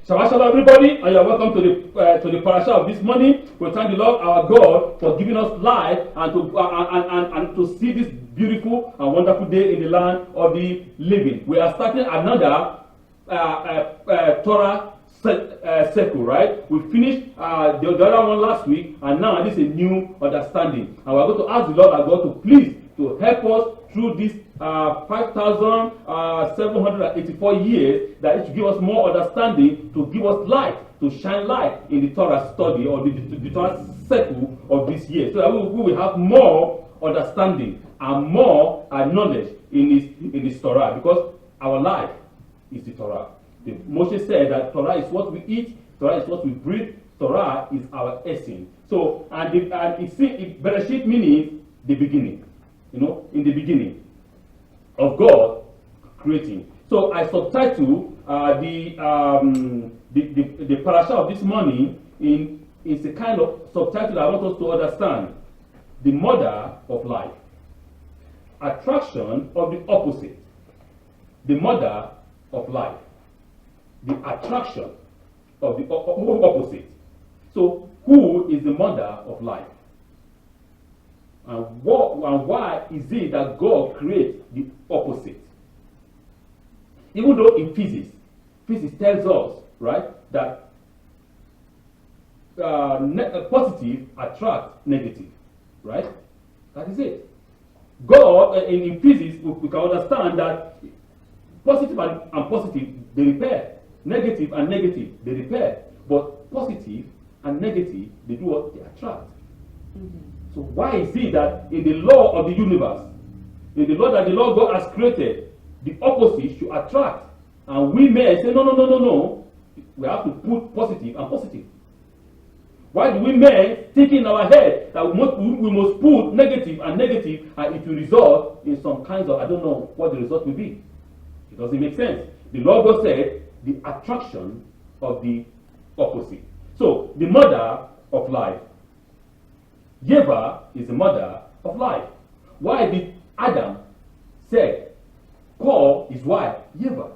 Shabbat shalom, everybody, and you are welcome to the Parshas of this morning. We thank the Lord our God for giving us life and to see this beautiful and wonderful day in the land of the living. We are starting another Torah circle, right? We finished the other one last week, and now this is a new understanding. And we are going to ask the Lord our God to please to help us through this 5,784 years, that it should give us more understanding, to give us light, to shine light in the Torah study or the Torah circle of this year, so that we will have more understanding and more knowledge in this Torah, because our life is the Torah. Moshe said that Torah is what we eat, Torah is what we breathe, Torah is our essence. So, Bereshit meaning the beginning. You know, in the beginning of God creating. So I subtitle the parasha of this morning is a kind of subtitle I want us to understand: the mother of life, attraction of the opposite. The mother of life, the attraction of the opposite. So who is the mother of life? And why is it that God creates the opposite? Even though in physics tells us, right, that positive attracts negative, right? That is it. God, in physics, we can understand that positive and positive, they repair. Negative and negative, they repair. But positive and negative, they do what? They attract. Mm-hmm. So why is it that in the law of the universe, in the law that the Lord God has created, the opposite should attract? And we may say, no. We have to put positive and positive. Why do we men think in our head that we must put negative and negative, and it will result in some kinds of, I don't know what the result will be. It doesn't make sense. The Lord God said the attraction of the opposite. So the mother of life. YHWH is the mother of life. Why did Adam say, call his wife YHWH?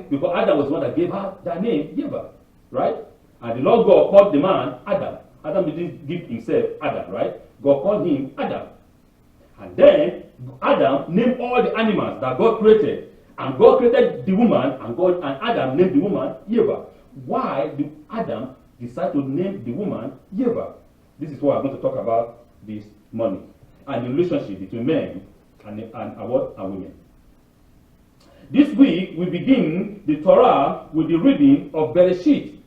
Because Adam was the one that gave her that name, YHWH, right? And the Lord God called the man Adam. Adam didn't give himself Adam, right? God called him Adam. And then Adam named all the animals that God created. And God created the woman, and Adam named the woman YHWH. Why did Adam decide to name the woman YHWH? This is what I'm going to talk about this morning, and the relationship between men and women. This week we begin the Torah with the reading of Bereshit.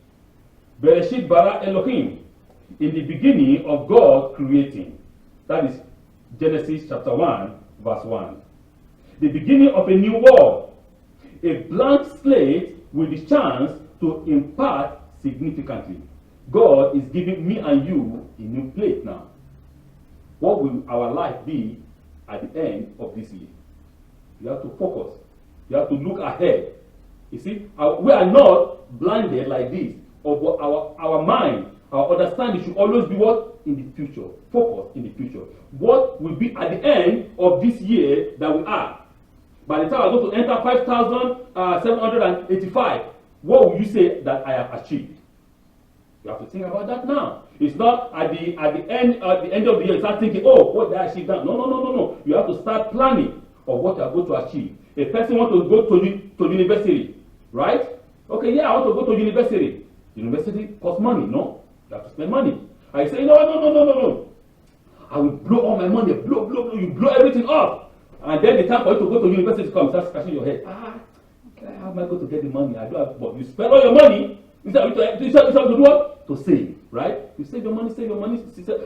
Bereshit bara Elokim, in the beginning of God creating. That is Genesis chapter 1, verse 1. The beginning of a new world, a blank slate with the chance to impart significantly. God is giving me and you a new plate now. What will our life be at the end of this year? You have to focus. You have to look ahead. You see, we are not blinded like this. Our mind, our understanding should always be what? In the future. Focus in the future. What will be at the end of this year that we are? By the time I go to enter 5,785, what will you say that I have achieved? You have to think about that now. It's not at the end of the year you start thinking, oh, what did I achieve now? No. You have to start planning of what you are going to achieve. A person wants to go to university, right? Okay, yeah, I want to go to university. University costs money, no? You have to spend money. I say, no. I will blow all my money, blow. You blow everything up. And then the time for you to go to university comes, start scratching your head. Okay, how am I going to get the money? I do have, but you spend all your money. Instead of to do what? To save, right? You save your money. I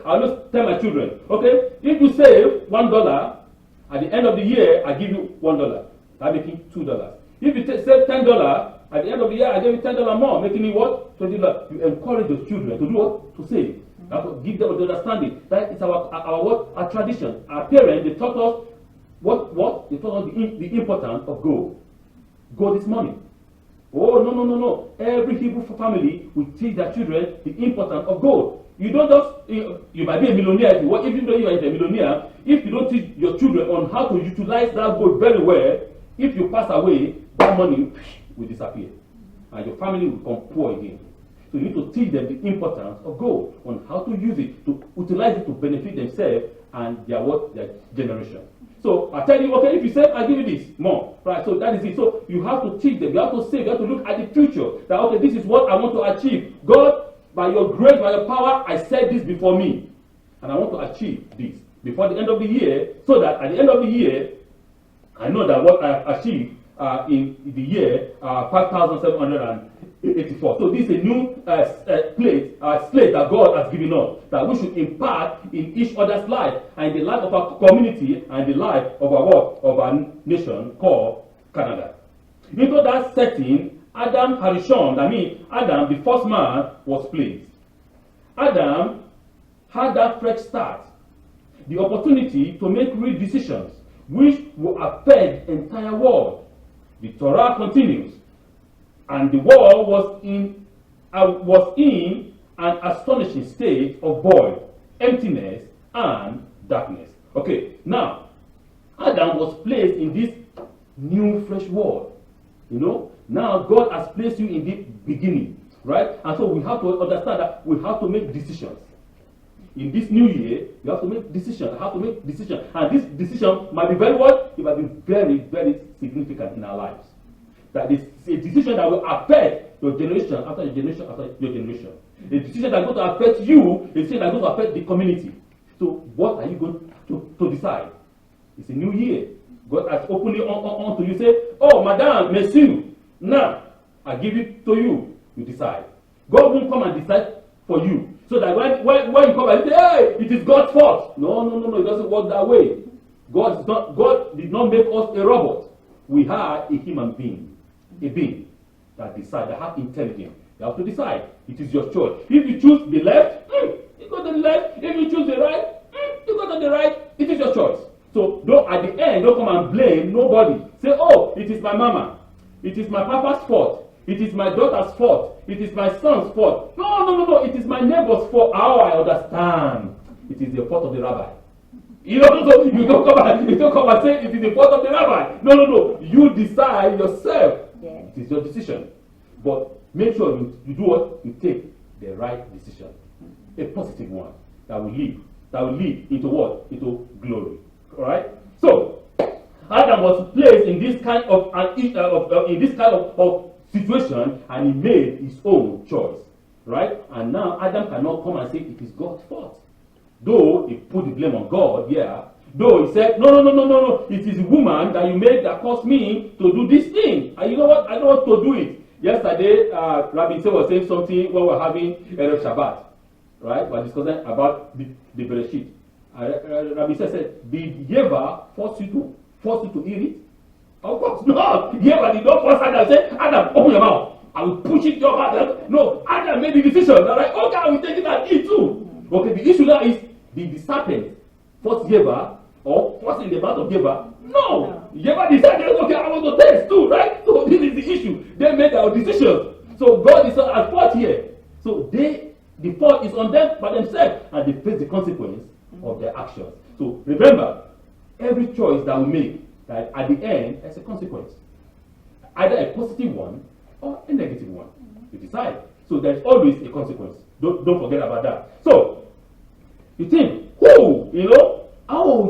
always tell my children, okay, if you save $1, at the end of the year, I give you $1. I'm making $2. If you save $10, at the end of the year, I give you $10 more, making it what? $20. You encourage your children to do what? To save. Give them the understanding. That is our tradition. Our parents, they taught us what? They taught us the importance of gold. Gold is money. Oh, no. Every Hebrew family will teach their children the importance of gold. You don't just, you might be a millionaire, even though you are a millionaire, if you don't teach your children on how to utilize that gold very well, if you pass away, that money will disappear. and your family will become poor again. So you need to teach them the importance of gold, on how to use it, to utilize it to benefit themselves and their generation. So I tell you, okay, if you say, I give you this, more, right? So that is it. So you have to teach them, you have to save, you have to look at the future. That, okay, this is what I want to achieve. God, by your grace, by your power, I set this before me. And I want to achieve this before the end of the year, so that at the end of the year, I know that what I have achieved in the year 5,784. So this is a new slate that God has given us, that we should impart in each other's life, and in the life of our community, and the life of our nation called Canada. Into that setting, Adam Harishon, Adam, the first man, was placed. Adam had that fresh start, the opportunity to make real decisions which will affect the entire world. The Torah continues, and the world was in an astonishing state of void, emptiness, and darkness. Okay, now Adam was placed in this new fresh world. You know, now God has placed you in the beginning, right? And so we have to understand that we have to make decisions. In this new year, you have to make decisions. I have to make decisions. And this decision might be very what? It might be very, very significant in our lives. That is a decision that will affect your generation after your generation after your generation. A decision that is going to affect you, a decision that is going to affect the community. So what are you going to decide? It's a new year. God has openly on to you, say, oh, madam, monsieur, now I give it to you. You decide. God won't come and decide for you. So that when you come and say, hey, it is God's fault. No, it doesn't work that way. God did not make us a robot. We are a human being. A being that decides, that have intelligence. You have to decide. It is your choice. If you choose the left, you go to the left. If you choose the right, you go to the right. It is your choice. So at the end, don't come and blame nobody. Say, oh, it is my mama. It is my papa's fault. It is my daughter's fault. It is my son's fault. No. It is my neighbor's fault. How I understand. It is the fault of the rabbi. You don't come and say it is the fault of the rabbi. No. You decide yourself. Yes. It is your decision. But make sure you do what? You take the right decision. A positive one that will lead into what? Into glory. Alright? So Adam was placed in this kind of situation, and he made his own choice. Right? And now Adam cannot come and say it is God's fault. Though he put the blame on God, yeah. Though he said, no, it is a woman that you made that caused me to do this thing. And you know what? I don't want to do it. Yesterday, Rabbi was saying something when we were having Erev Shabbat. Right? We were discussing about the Bereshit. Rabbi said, did Yeva force you to eat it? Of course not. Yeva did not force Adam. Say, Adam, open your mouth. I will push it in your mouth. No, Adam made the decision. They're like, okay, I will take it and eat too. Okay, the issue now is, did the serpent force Yeva or force in the mouth of Yeva? No. Yeva decided, okay, I want to taste too, right? So this is the issue. They made their decision. So God is at fault here. So the fault is on them by themselves, and they face the consequence of their actions. So remember, every choice that we make, that at the end, has a consequence. Either a positive one or a negative one. You decide. So there's always a consequence. Don't forget about that. So you think, oh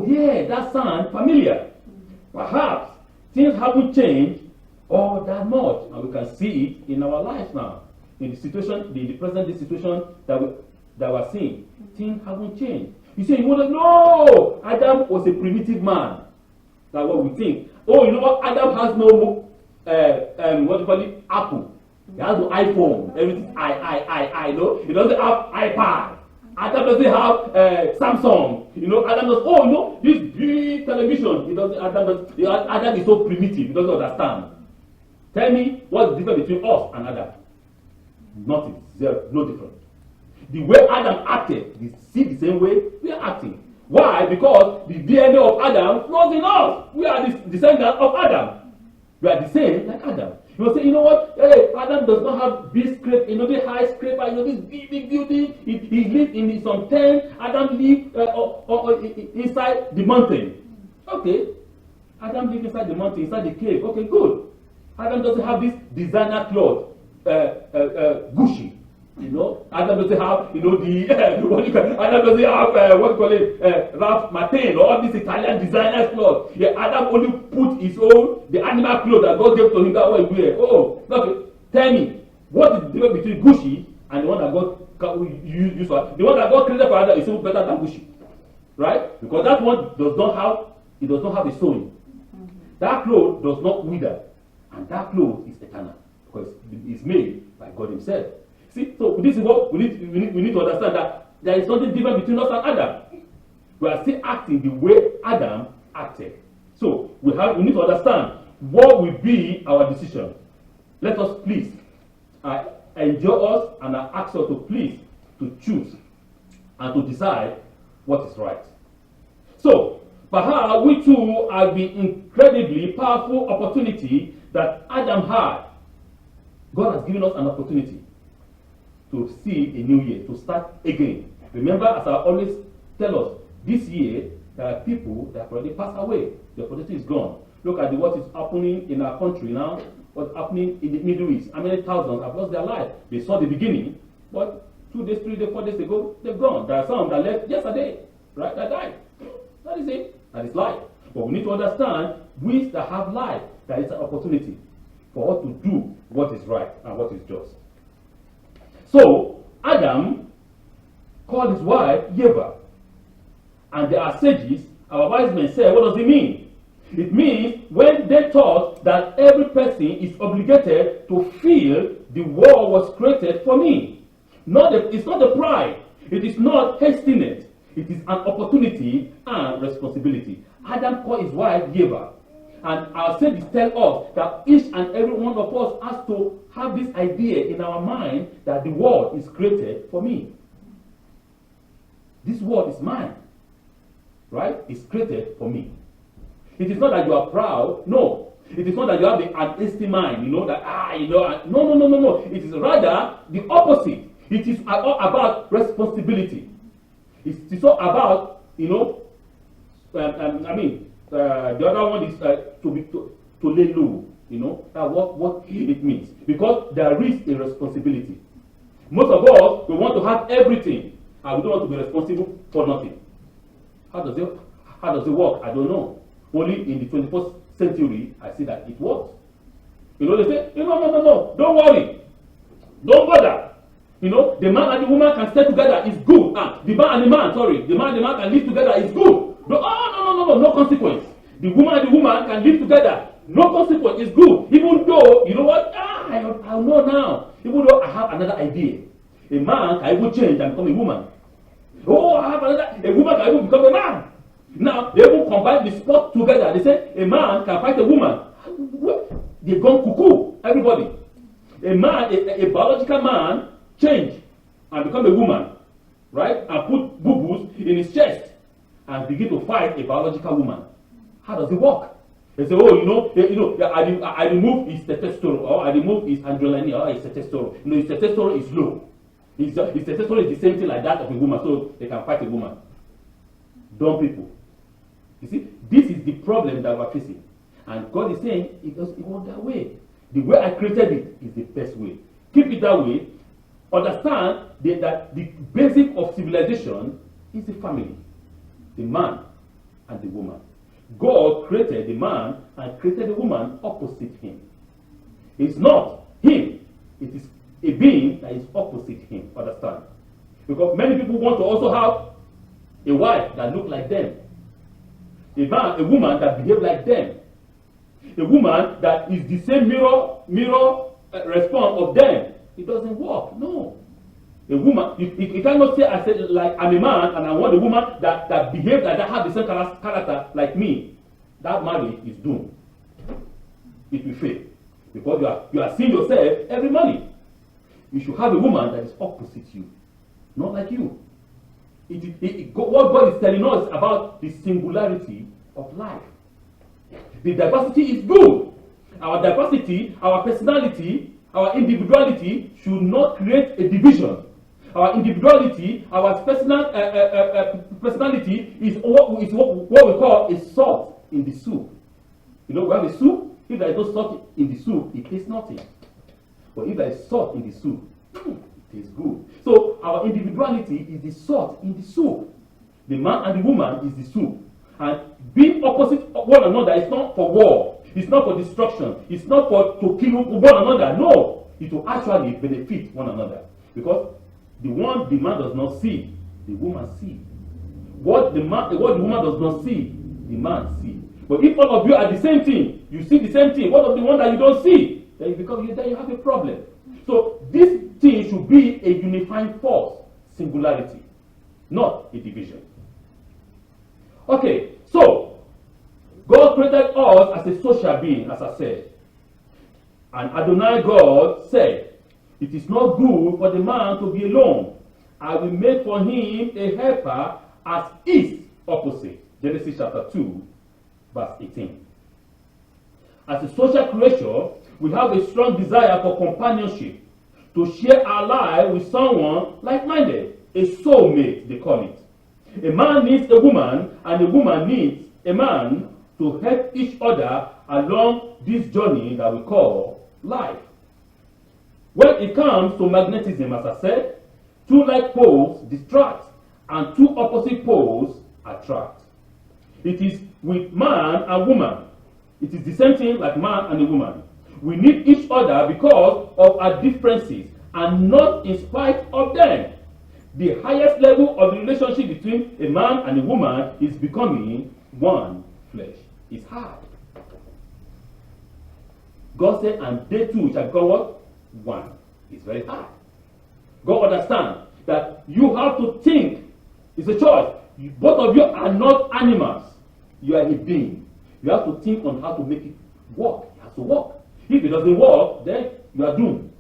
yeah, that sounds familiar. Perhaps things haven't changed all that much, and we can see it in our lives now. In the situation, the present situation that we're seeing, things haven't changed. You say, no, Adam was a primitive man. That's what we think. Oh, you know what? Adam has no what do you call it? Apple. He has no iPhone. Everything no. He doesn't have iPad. Adam doesn't have Samsung. Adam does. Oh, this big television. Adam is so primitive. He doesn't understand. Tell me what's the difference between us and Adam? Nothing. Zero. No difference. The way Adam acted, we see the same way we are acting. Why? Because the DNA of Adam was in us. We are the descendants of Adam. We are the same like Adam. You will say, you know what? Hey, Adam does not have big scrape, the high scraper, this big building. He lived in some tent. Adam lived inside the mountain. Okay. Adam lived inside the mountain, inside the cave. Okay, good. Adam doesn't have this designer cloth. Gucci. You know, Adam doesn't have, you know, the Adam doesn't have what you call it, Ralph Martin or all these Italian designers clothes. Yeah, Adam only put his own, the animal clothes that God gave to him, that what he wear. Oh, okay. Tell me, what is the difference between Gucci and the one that God used for? The one that God created for Adam is even better than Gucci, right? Because that one does not have a sewing. That cloth does not wither, and that cloth is eternal because it's made by God Himself. See, so this is what we need to understand, that there is something different between us and Adam. We are still acting the way Adam acted. So we need to understand what will be our decision. Let us please endure us and I ask us to please to choose and to decide what is right. So perhaps we too have the incredibly powerful opportunity that Adam had. God has given us an opportunity to see a new year, to start again. Remember, as I always tell us, this year there are people that have already passed away. The opportunity is gone. Look at what is happening in our country now, what's happening in the Middle East. How many thousands have lost their life? They saw the beginning, but 2 days, 3 days, 4 days ago, they've gone. There are some that left yesterday, right? That died. That is it. That is life. But we need to understand, we that have life, there is an opportunity for us to do what is right and what is just. So, Adam called his wife Chava. And there are sages, our wise men say, what does it mean? It means when they thought that every person is obligated to feel the world was created for me. It's not the pride. It is not hastiness. It is an opportunity and responsibility. Adam called his wife Chava. And our sages tell us that each and every one of us has to have this idea in our mind that the world is created for me. This world is mine. Right? It's created for me. It is not that you are proud. No. It is not that you have an hasty mind. You know that, no. It is rather the opposite. It is all about responsibility. It is all about, the other one is to lay low. What it means. Because there is a responsibility. Most of us, we want to have everything, and we don't want to be responsible for nothing. How does it work? I don't know. Only in the 21st century, I see that it works. They say, no, don't worry. Don't bother. The man and the woman can stay together, is good. The man and the man can live together, is good. No consequence. The woman and the woman can live together, no consequence, is good. Even though, you know what? I know now. Even though I have another idea. A man can even change and become a woman. Oh, I have a woman can even become a man. Now, they will combine the sport together. They say a man can fight a woman. They've gone cuckoo, everybody. A biological man, change and become a woman, right? And put boo-boos in his chest and begin to fight a biological woman. How does it work? They say, I remove his testosterone, or I remove his adrenaline, or his testosterone. His testosterone is low. His testosterone is the same thing like that of a woman, so they can fight a woman. Dumb people. You see, this is the problem that we're facing. And God is saying, it won't that way. The way I created it is the best way. Keep it that way. Understand that the basic of civilization is the family. The man and the woman. God created the man and created the woman opposite him. It's not him. It is a being that is opposite him. Understand? Because many people want to also have a wife that looks like them. A woman that behaves like them. A woman that is the same mirror response of them. It doesn't work. No. A woman, you cannot say, I said, like, I'm a man and I want a woman that behaves like that, have the same character like me. That marriage is doomed. It will fail. Because you are seeing yourself every morning. You should have a woman that is opposite you. Not like you. What God is telling us about the singularity of life. The diversity is good. Our diversity, our personality, our individuality should not create a division. Our individuality, our personality is what we call a salt in the soup. We have a soup. If there is no salt in the soup, it tastes nothing. But if there is salt in the soup, it is good. So our individuality is the salt in the soup. The man and the woman is the soup. And being opposite one another is not for war. It's not for destruction. It's not for to kill one another. No. It will actually benefit one another. Because the man does not see, the woman sees. What the woman does not see, the man sees. But if all of you are the same thing, you see the same thing, what of the one that you don't see? Then you have a problem. So this thing should be a unifying force, singularity, not a division. Okay, so God created us as a social being, as I said. And Adonai God said, it is not good for the man to be alone. I will make for him a helper as his opposite. Genesis chapter 2, verse 18. As a social creature, we have a strong desire for companionship, to share our life with someone like-minded, a soulmate, they call it. A man needs a woman, and a woman needs a man to help each other along this journey that we call life. When it comes to magnetism, as I said, two like poles detract, and two opposite poles attract. It is with man and woman. It is the same thing like man and a woman. We need each other because of our differences and not in spite of them. The highest level of the relationship between a man and a woman is becoming one flesh. It's hard. God said, and they two shall become what? One. It's very hard. God understands that you have to think. It's a choice. Both of you are not animals. You are a being. You have to think on how to make it work. It has to work. If it doesn't work, then you are doomed.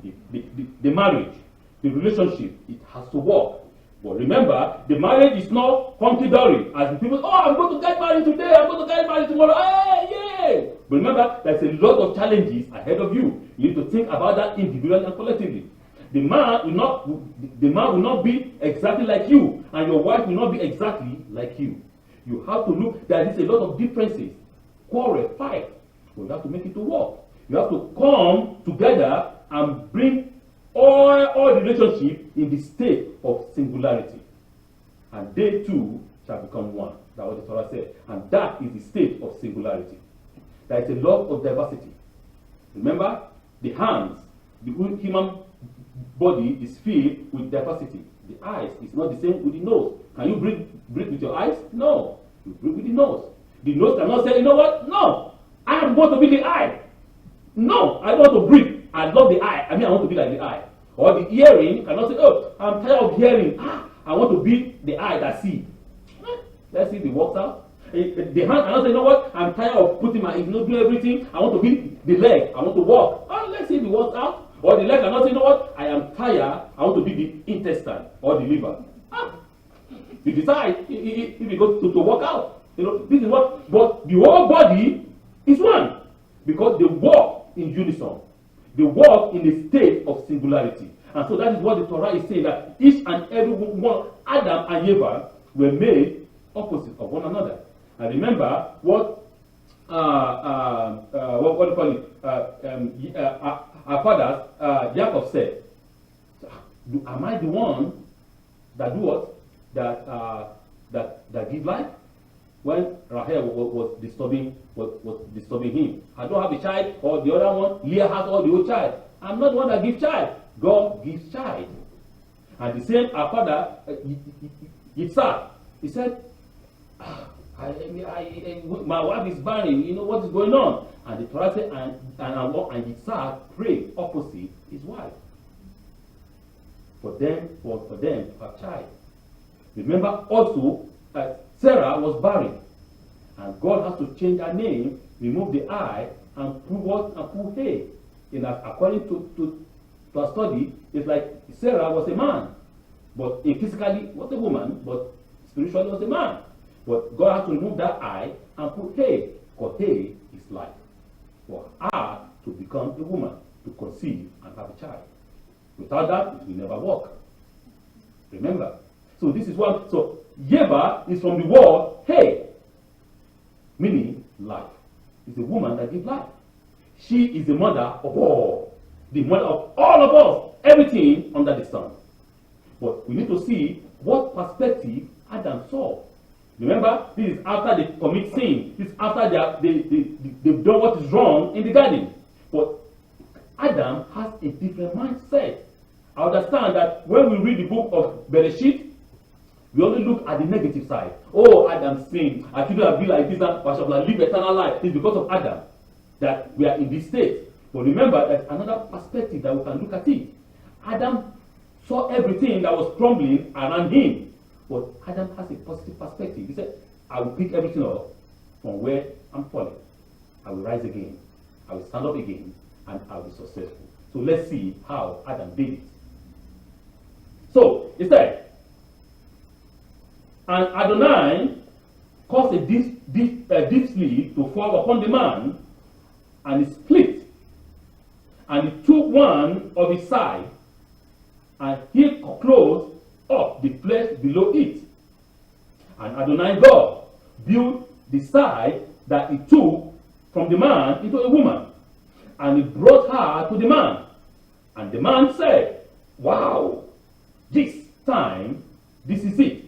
The marriage, the relationship, it has to work. But remember, the marriage is not hunky-dory. As people, oh, I'm going to get married today, I'm going to get married tomorrow. Hey, yeah! But remember, there's a lot of challenges ahead of you. You need to think about that individually and collectively. The man will not be exactly like you, and your wife will not be exactly like you. You have to look, there is a lot of differences. Quarrel, fight. But you have to make it to work. You have to come together and bring all the relationship in the state of singularity. And they two shall become one. That's what the Torah said. And that is the state of singularity. There is a lot of diversity. Remember, the hands, the human body is filled with diversity. The eyes is not the same with the nose. Can you breathe with your eyes? No. You breathe with the nose. The nose cannot say, you know what? No. I want to be the eye. No. I want to breathe. I love the eye. I want to be like the eye. Or the hearing cannot say, oh, I'm tired of hearing. I want to be the eye that sees. Let's see if it works out. The hand cannot say, you know what? I'm tired of putting my, doing everything. I want to be the leg. I want to walk. Let's see if it works out. Or the leg cannot say, you know what? I am tired. I want to be the intestine or the liver. You decide if you go to work out. This is what, but the whole body is one. Because they walk in unison. They walk in a state of singularity. And so that is what the Torah is saying, that each and every one, Adam and Eva, were made opposite of one another. And remember what do you call it? Our father, Jacob said, am I the one that do what? That give life? When Rahel was disturbing him. I don't have a child, or the other one, Leah has all the old child. I'm not the one that gives child. God gives child. And the same our father, Yitzhak, he said, my wife is barren, what is going on? And the Torah said, and Yitzhak prayed opposite his wife. For them to have child. Remember also that Sarah was barren. And God has to change her name, remove the I, and put what? And put he. According to our study, it's like Sarah was a man. But physically was a woman, but spiritually was a man. But God has to remove that I and put he. Because he is life. For her to become a woman, to conceive and have a child. Without that, it will never work. Remember. So this is what, so Yeva is from the word hey, meaning life. It's a woman that gives life. She is the mother of all. the mother of all of us, everything under the sun. But we need to see what perspective Adam saw. Remember, this is after they commit sin. This is after they've done what is wrong in the garden. But Adam has a different mindset. I understand that when we read the book of Bereshit, we only look at the negative side. Oh, Adam sinned. I should have been like this, and I shall live eternal life. It's because of Adam that we are in this state. But remember, there's another perspective that we can look at it. Adam saw everything that was crumbling around him. But Adam has a positive perspective. He said, I will pick everything up from where I'm falling. I will rise again. I will stand up again, and I will be successful. So let's see how Adam did it. So, he said, and Adonai caused a deep sleep to fall upon the man, and he split. And he took one of his side, and he closed up the flesh below it. And Adonai God built the side that he took from the man into a woman, and he brought her to the man. And the man said, wow, this time, this is it.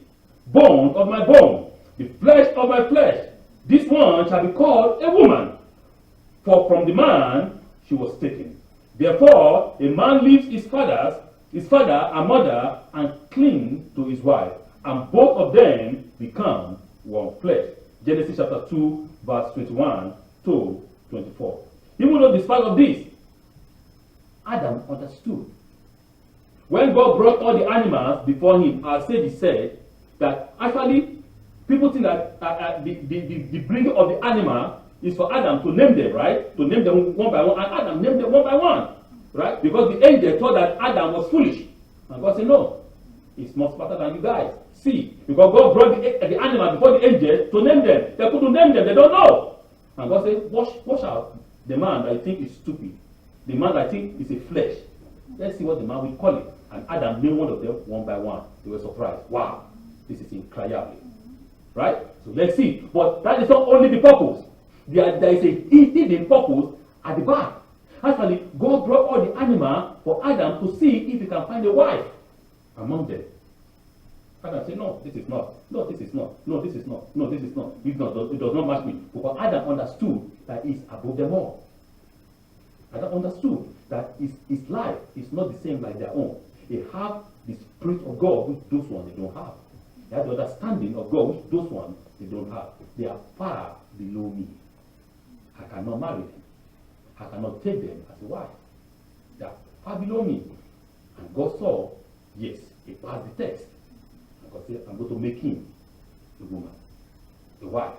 Bone of my bone, the flesh of my flesh. This one shall be called a woman, for from the man she was taken. Therefore, a man leaves his father and mother, and cling to his wife, and both of them become one flesh. Genesis chapter 2, verse 21 to 24. Even though despite of this, Adam understood. When God brought all the animals before him, our sage said that actually people think that the bringing of the animal is for Adam to name them, right? To name them one by one, and Adam named them one by one, right? Because the angel thought that Adam was foolish. And God said, no, he's more smarter than you guys. See, because God brought the animal before the angel to name them. They couldn't name them, they don't know. And God said, watch out the man that I think is stupid. The man that I think is a flesh. Let's see what the man will call it. And Adam named one of them one by one. They were surprised. Wow, this is incredible. Right? So let's see. But that is not only the purpose. There is a hidden purpose at the back. Actually, God brought all the animals for Adam to see if he can find a wife among them. Adam said, no, this is not. No, this is not. No, this is not. No, this is not. It does not match me. Because Adam understood that he's above them all. Adam understood that his life is not the same like their own. They have the Spirit of God, which those ones they don't have. They have the understanding of God, which those ones they don't have. They are far below me. I cannot marry them. I cannot take them as a wife. They are far below me. And God saw, yes, he passed the test. And God said, I'm going to make him a woman, a wife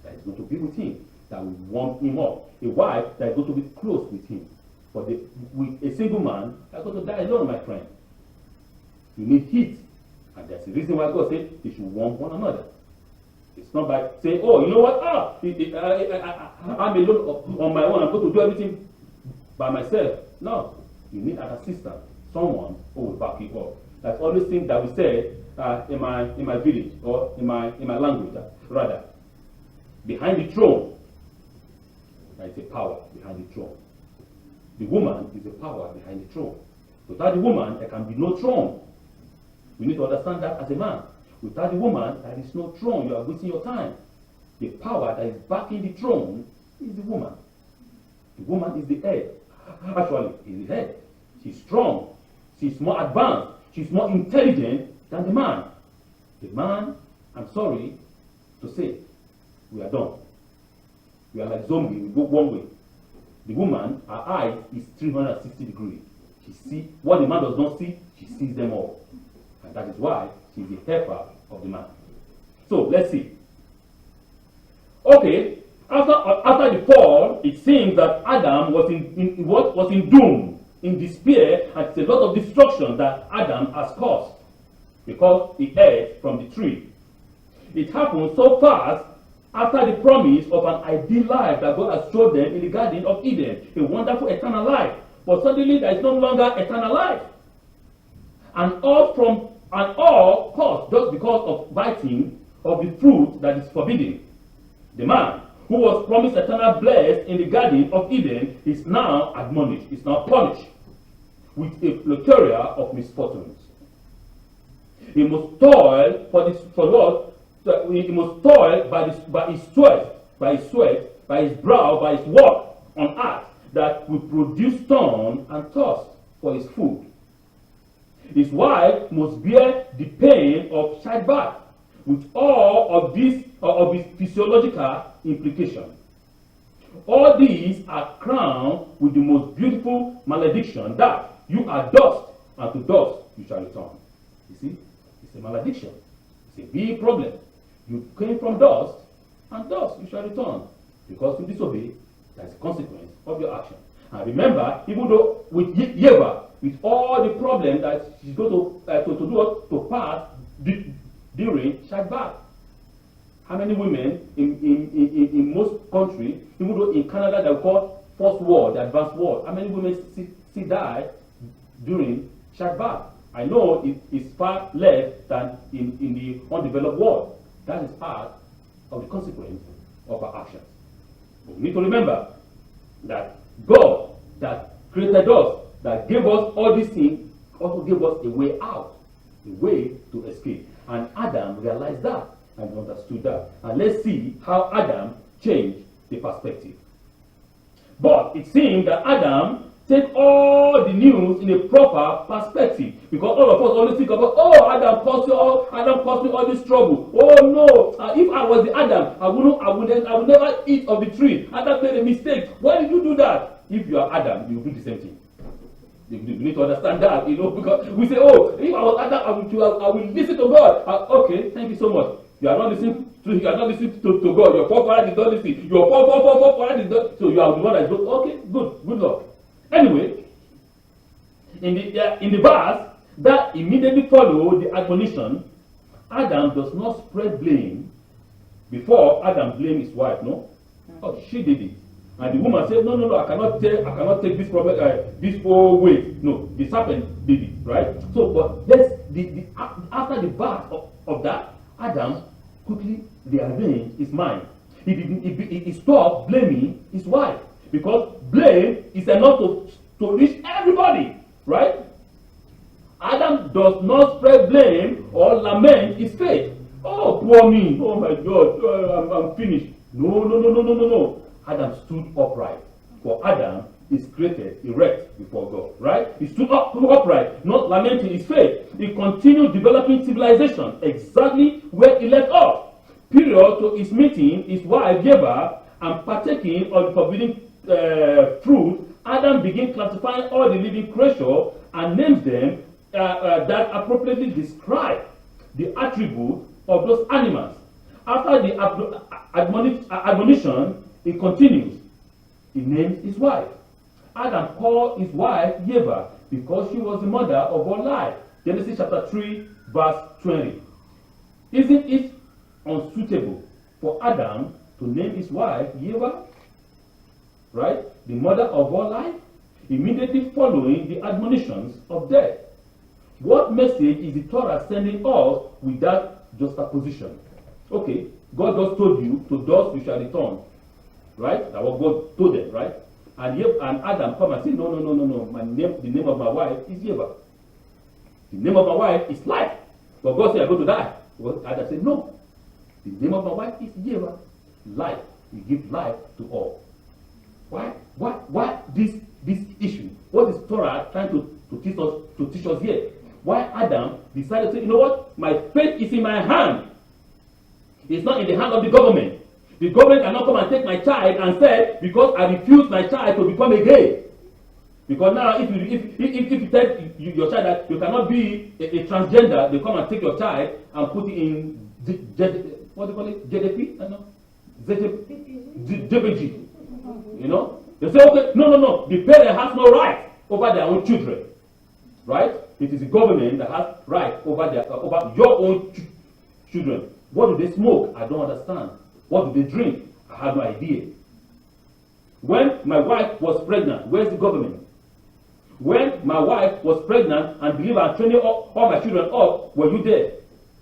that is going to be with him, that will warm him up, a wife that is going to be close with him. But with a single man, that's going to die alone, my friend. You need heat. And that's the reason why God said they should warm one another. It's not by saying, oh, you know what? I'm alone on my own. I'm going to do everything by myself. No. You need an assistant. Someone who will back you up. That's all these things that we say in my village, or in my language, rather. Behind the throne, there is a power behind the throne. The woman is the power behind the throne. Without the woman, there can be no throne. We need to understand that as a man. Without the woman, there is no throne. You are wasting your time. The power that is backing the throne is the woman. The woman is the head. Actually, is the head. She's strong. She's more advanced. She's more intelligent than the man. The man, I'm sorry to say, we are done. We are like zombies. We go one way. The woman, her eye is 360 degrees. She sees what the man does not see, she sees them all. And that is why she's the helper of the man. So let's see. Okay, after the fall, it seems that Adam was in doom, in despair, and it's a lot of destruction that Adam has caused because he ate from the tree. It happened so fast after the promise of an ideal life that God has showed them in the Garden of Eden, a wonderful eternal life. But suddenly there is no longer eternal life. And all caused just because of biting of the fruit that is forbidden. The man who was promised eternal bliss in the Garden of Eden, is now admonished, is now punished with a plethora of misfortunes. He must toil for this, for what? He must toil by his sweat, by his brow, by his work on earth that will produce thorn and thirst for his food. His wife must bear the pain of childbirth with all of these of its physiological implications. All these are crowned with the most beautiful malediction that you are dust, and to dust you shall return. You see, it's a malediction. It's a big problem. You came from dust, and dust you shall return. Because you disobey, that's a consequence of your action. And remember, even though with Yeva, with all the problem that she's going to pass during childbirth. How many women in most countries, even though in Canada they call first world, the advanced world, how many women still die during childbirth? I know it is far less than in the undeveloped world. That is part of the consequence of our actions. But we need to remember that God that created us, that gave us all these things, also gave us a way out, a way to escape. And Adam realized that and understood that. And let's see how Adam changed the perspective. But it seems that Adam take all the news in a proper perspective, because all of us always think about, oh, Adam caused me all this trouble. Oh no, if I was the Adam, I would never eat of the tree. Adam made a mistake. Why did you do that? If you are Adam, you will do the same thing. You need to understand that, because we say, oh, if I was Adam, I will listen to God. Okay, thank you so much. You are not listening to God. Your forefather did not listen. Your forefather did not. So you are the one that is good. Okay, good luck. Anyway, in the verse that immediately followed the admonition, Adam does not spread blame before Adam blamed his wife. No, oh, she did it. And the woman said, no, I cannot take this problem, this whole weight. No, the serpent did it, right? So, but after the birth of that, Adam quickly rearranged his mind. He stopped blaming his wife, because blame is enough to reach everybody, right? Adam does not spread blame or lament his fate. Oh, poor me. Oh my God, I'm finished. No. Adam stood upright. For Adam is created erect before God, right? He stood upright, not lamenting his fate. He continued developing civilization exactly where he left off. Period to his meeting his wife Eva and partaking of the forbidden fruit, Adam began classifying all the living creatures and names them that appropriately describe the attribute of those animals. After the admonition, he continues. He names his wife. Adam called his wife Eva because she was the mother of all life. Genesis chapter 3, verse 20. Isn't it unsuitable for Adam to name his wife Eva? Right? The mother of all life? Immediately following the admonitions of death. What message is the Torah sending us with that juxtaposition? Okay, God just told you, to dust you shall return. Right? That's what God told them, right? And Adam come and say, no. The name of my wife is Eva. The name of my wife is life. But God said, I'm going to die. Well, Adam said, no. The name of my wife is Eva. Life. We give life to all. Why this issue? What is Torah trying to teach us here? Why Adam decided to say, you know what? My fate is in my hand. It's not in the hand of the government. The government cannot come and take my child and say, because I refuse my child to become a gay. Because now, if you tell your child that you cannot be a transgender, they come and take your child and put it in what do you call it? JDP? I know. JBG. You know? They say, okay, no. The parent has no right over their own children. Right? It is the government that has right over your own children. What do they smoke? I don't understand. What do they drink? I have no idea. When my wife was pregnant, where's the government? When my wife was pregnant and believe I'm training all my children up, were you there?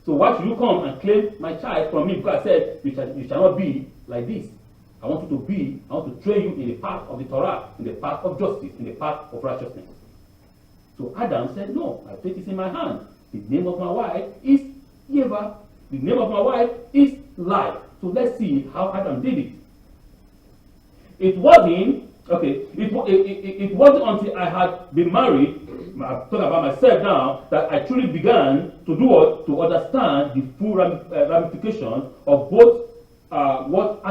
So why should you come and claim my child from me because I said you shall not be like this? I want you I want to train you in the path of the Torah, in the path of justice, in the path of righteousness. So Adam said, no, my fate is in my hand. The name of my wife is Eva. The name of my wife is life. So let's see how Adam did it. It wasn't until I had been married, I'm talking about myself now, that I truly began to do what? To understand the full ramifications of both what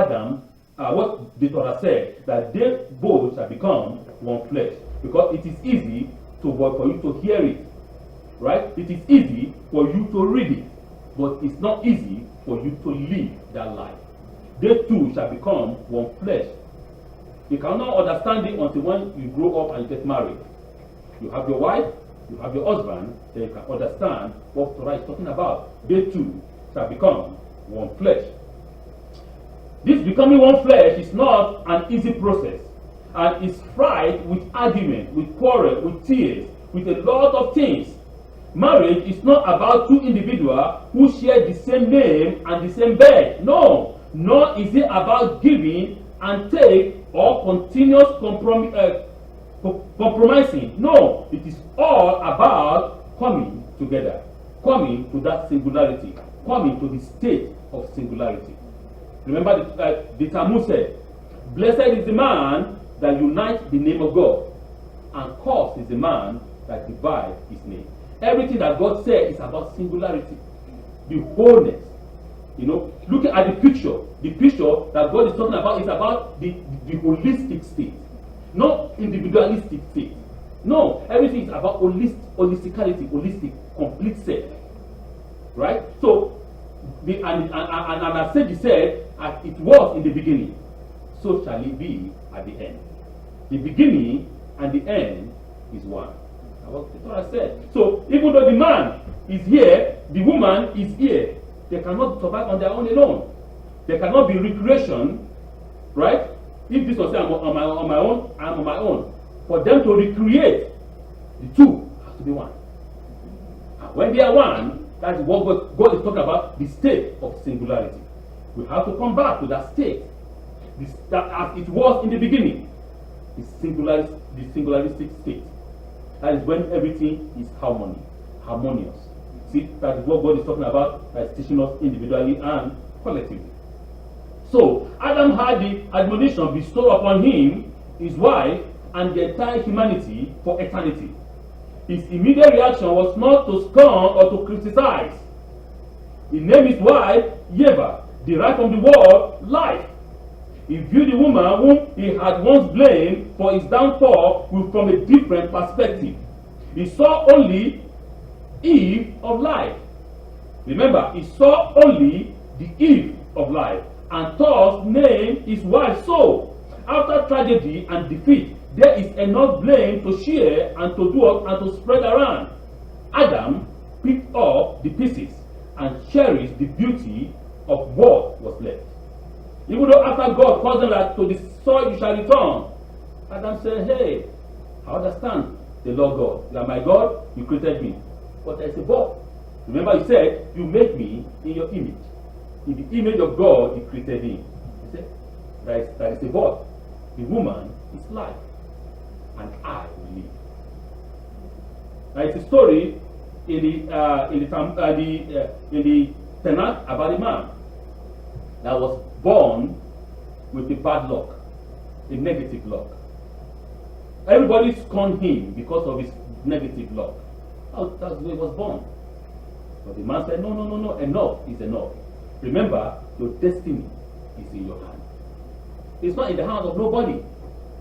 the Torah said, that they both shall become one flesh. Because it is easy for you to hear it, right? It is easy for you to read it, but it's not easy for you to live that life. They two shall become one flesh. You cannot understand it until when you grow up and you get married. You have your wife, you have your husband, then you can understand what Torah is talking about. They two shall become one flesh. This becoming one flesh is not an easy process, and is fraught with argument, with quarrel, with tears, with a lot of things. Marriage is not about two individuals who share the same name and the same bed. No, nor is it about giving and take or continuous compromising. No, it is all about coming together, coming to that singularity, coming to the state of singularity. Remember the Talmud said, blessed is the man that unites the name of God, and cursed is the man that divides his name. Everything that God said is about singularity, the wholeness. You know, looking at the picture that God is talking about is about the holistic state, not individualistic state. No, everything is about holisticality, holistic, complete self. Right? So, and as Sage said, as it was in the beginning, so shall it be at the end. The beginning and the end is one. That's what the Torah said. So, even though the man is here, the woman is here, they cannot survive on their own alone. There cannot be recreation, right? If this was I'm on my own, I'm on my own. For them to recreate, the two have to be one. And when they are one, that is what God is talking about, the state of singularity. We have to come back to that state, that as it was in the beginning, the singularistic state. That is when everything is harmonious. See, that is what God is talking about, by teaching us individually and collectively. So, Adam had the admonition bestowed upon him, his wife, and the entire humanity for eternity. His immediate reaction was not to scorn or to criticize. He named his wife Eva, derived from the word life. He viewed the woman whom he had once blamed for his downfall from a different perspective. He saw only Eve of life. Remember, he saw only the Eve of life, and thus named his wife so. After tragedy and defeat, there is enough blame to share and to do up and to spread around. Adam picked up the pieces and cherished the beauty of what was left. Even though after God caused them that to the soil you shall return, Adam said, hey, I understand the Lord God. You are my God, you created me. But there is a but. Remember, he said, you made me in your image. In the image of God, he created him. He said, there is a but. The woman is life, and I will live. Now, it's a story in the Tanakh about a man that was born with a bad luck, a negative luck. Everybody scorned him because of his negative luck. That's the way he was born. But the man said, no, enough is enough. Remember, your destiny is in your hand. It's not in the hands of nobody.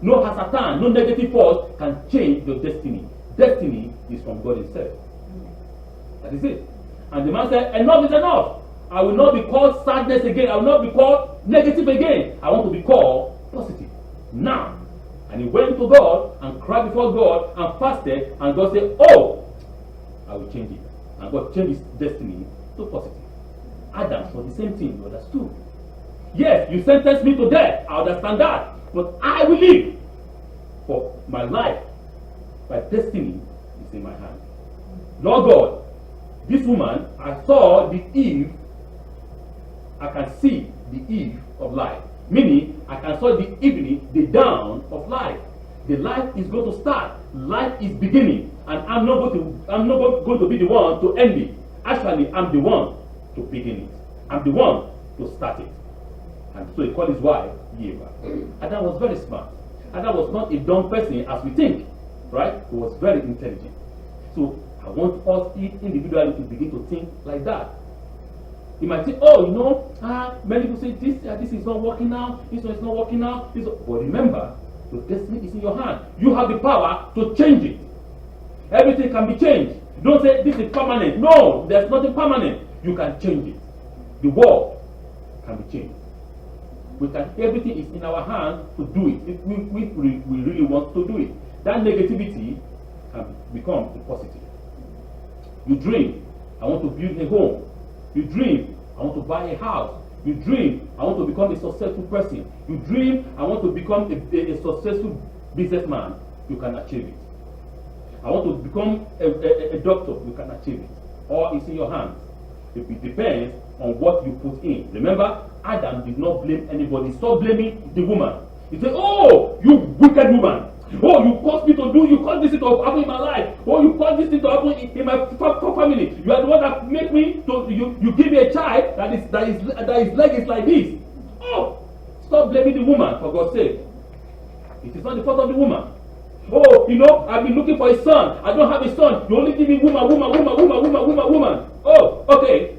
No Hasatan, no negative force can change your destiny. Destiny is from God himself. That is it. And the man said, enough is enough. I will not be called sadness again. I will not be called negative again. I want to be called positive. Now. And he went to God and cried before God and fasted. And God said, oh, I will change it. And God changed his destiny to positive. Adam was the same thing, you understood. Yes, you sentenced me to death. I understand that. But I will live. For my life, my destiny is in my hand. Lord God, this woman, I saw the Eve. I can see the Eve of life. Meaning, I can saw the evening, the dawn of life. The life is going to start. Life is beginning, and I'm not going to be the one to end it. Actually, I'm the one to begin it. I'm the one to start it. And so he called his wife Eva. Adam was very smart. Adam was not a dumb person as we think, right? He was very intelligent. So I want us individually to begin to think like that. You might think, oh, you know, many people say this is not working out, this one is not working out. But remember, your destiny is in your hand. You have the power to change it. Everything can be changed. Don't say this is permanent. No, there's nothing permanent. You can change it. The world can be changed. Everything is in our hands to do it. If we really want to do it. That negativity can become a positive. You dream, I want to build a home. You dream, I want to buy a house. You dream, I want to become a successful person. You dream, I want to become a successful businessman. You can achieve it. I want to become a doctor. You can achieve it. Or it's in your hands. It depends on what you put in. Remember, Adam did not blame anybody. Stop blaming the woman. He said, oh, you wicked woman. Oh, you caused me to do, you caused this thing to happen in my life. Oh, you caused this thing to happen in my family. You are the one that made me to, you give me a child that his leg is like this. Oh, stop blaming the woman, for God's sake. It is not the fault of the woman. Oh, you know, I've been looking for a son. I don't have a son. You only give me woman. Oh, okay.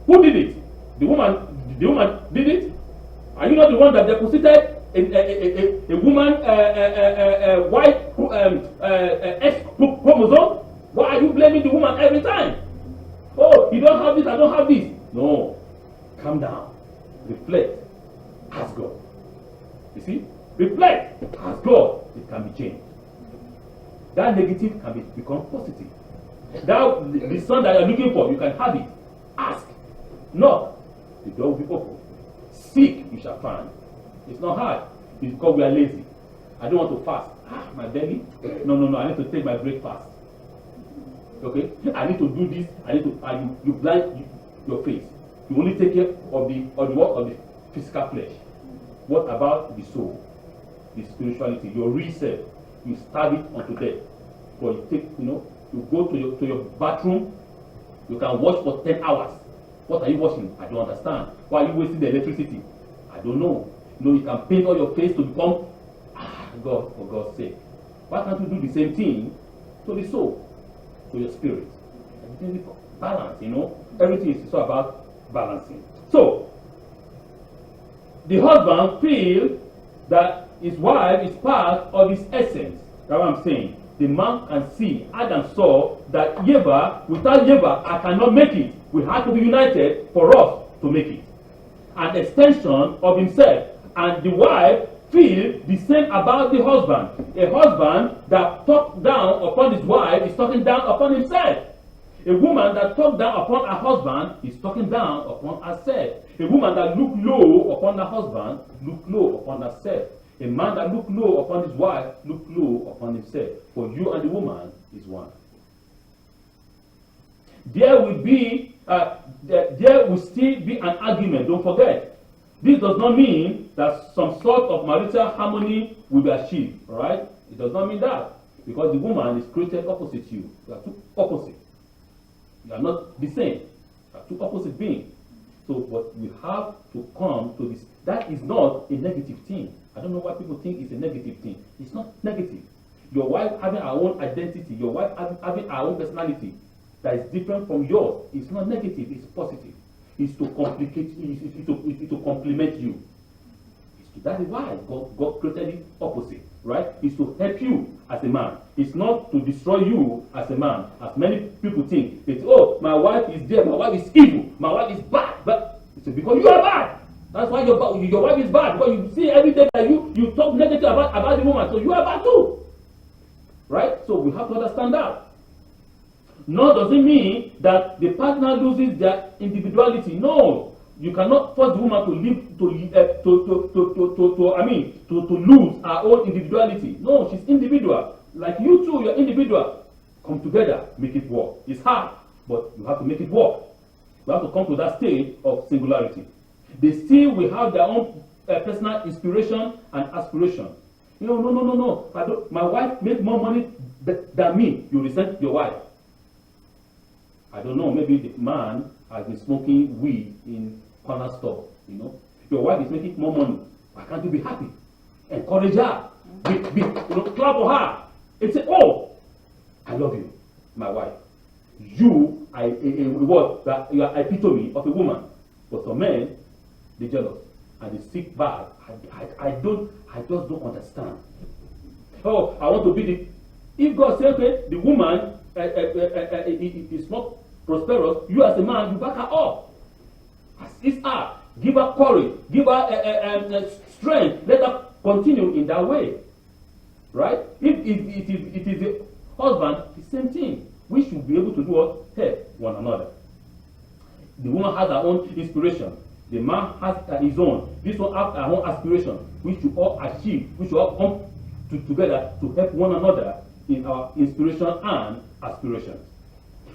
Who did it? The woman did it? Are you not the one that deposited a woman white X chromosome? Why are you blaming the woman every time? Oh, you don't have this, I don't have this. No. Calm down. Reflect. Ask God. You see? Reflect. Ask God. It can be changed. That negative can become positive. That the son that you're looking for, you can have it. Ask. Knock. The door will be open. Seek, you shall find. It's not hard. It's because we are lazy. I don't want to fast. My belly? No. I need to take my breakfast. Okay? I need to do this. You blind your face. You only take care of the physical flesh. What about the soul? The spirituality, your real self? You starve it unto death. Or you go to your bathroom, you can wash for 10 hours. What are you washing? I don't understand. Why are you wasting the electricity? I don't know. You can paint all your face to become God, for God's sake. Why can't you do the same thing to the soul, to your spirit? Everything is balance, Everything is so about balancing. So, the husband feels that his wife is part of his essence. That's what I'm saying. The man can see. Adam saw that without Eva, I cannot make it. We have to be united for us to make it. An extension of himself. And the wife feels the same about the husband. A husband that talks down upon his wife is talking down upon himself. A woman that talks down upon her husband is talking down upon herself. A woman that looks low upon her husband looks low upon herself. A man that looks low upon his wife looks low upon himself. For you and the woman is one. There will still be an argument. Don't forget. This does not mean that some sort of marital harmony will be achieved. All right? It does not mean that. Because the woman is created opposite you. You are two opposite. You are not the same. You are two opposite beings. So, but we have to come to this. That is not a negative thing. I don't know why people think it's a negative thing. It's not negative. Your wife having her own identity, your wife having her own personality that is different from yours, it's not negative, it's positive. It's to complicate, it's to complement you. That is why God created it opposite, right? It's to help you as a man. It's not to destroy you as a man, as many people think. It's, oh, my wife is there, my wife is evil, my wife is bad. But it's because you are bad. That's why your wife is bad. Because you see every day that you talk negative about the woman, so you are bad too. Right? So we have to understand that. Nor does it mean that the partner loses their individuality. No, you cannot force the woman to lose her own individuality. No, she's individual. Like you too, you're individual. Come together, make it work. It's hard, but you have to make it work. You have to come to that stage of singularity. They still will have their own personal inspiration and aspiration. You know, no. I don't, my wife makes more money than me. You resent your wife. I don't know, maybe the man has been smoking weed in corner store, you know. Your wife is making more money. Why can't you be happy? Encourage her. Clap for her. And say, oh, I love you, my wife. You are you are epitome of a woman. But for men, they jealous and they seek bad. I just don't understand. Oh, I want to be the. If God says, okay, the woman is not prosperous, you as a man, you back her up. Assist her, give her courage, give her strength. Let her continue in that way, right? If it is the husband, the same thing. We should be able to do what? Help one another. The woman has her own inspiration. The man has his own. This one has her own aspiration. We should all achieve. We should all come together to help one another in our inspiration and aspirations.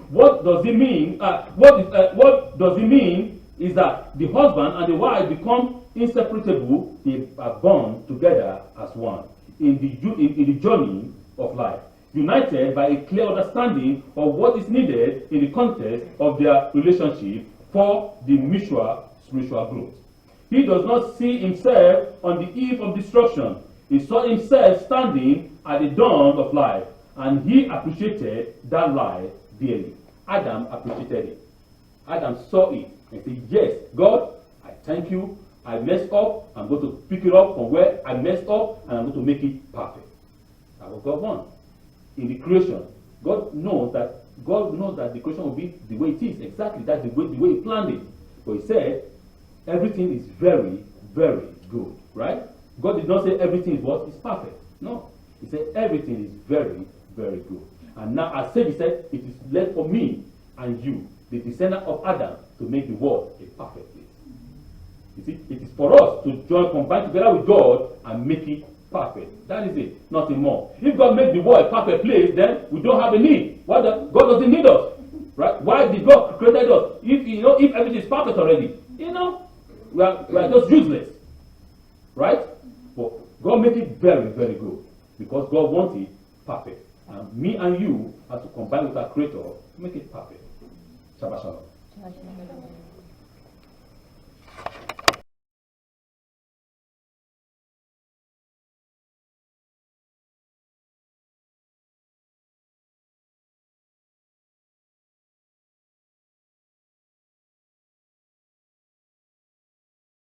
What does it mean? What does it mean is that the husband and the wife become inseparable. They are bound together as one in the journey of life, united by a clear understanding of what is needed in the context of their relationship for the mutual spiritual growth. He does not see himself on the eve of destruction. He saw himself standing at the dawn of life, and he appreciated that life dearly. Adam appreciated it. Adam saw it and said, yes, God, I thank you. I messed up. I'm going to pick it up from where I messed up, and I'm going to make it perfect. That's what God wants. In the creation, God knows that the creation will be the way it is. Exactly, that's the way He planned it. But He said, everything is very, very good, right? God did not say everything is what is perfect. No. He said everything is very, very good. And now, as He said, it is left for me and you, the descendant of Adam, to make the world a perfect place. You see, it is for us to combine together with God and make it perfect. That is it, nothing more. If God made the world a perfect place, then we don't have a need. God doesn't need us, right? Why did God create us? If everything is perfect already, we are just useless, right? But God made it very, very good because God wants it perfect. And me and you have to combine with our Creator to make it perfect. Shabbat shalom.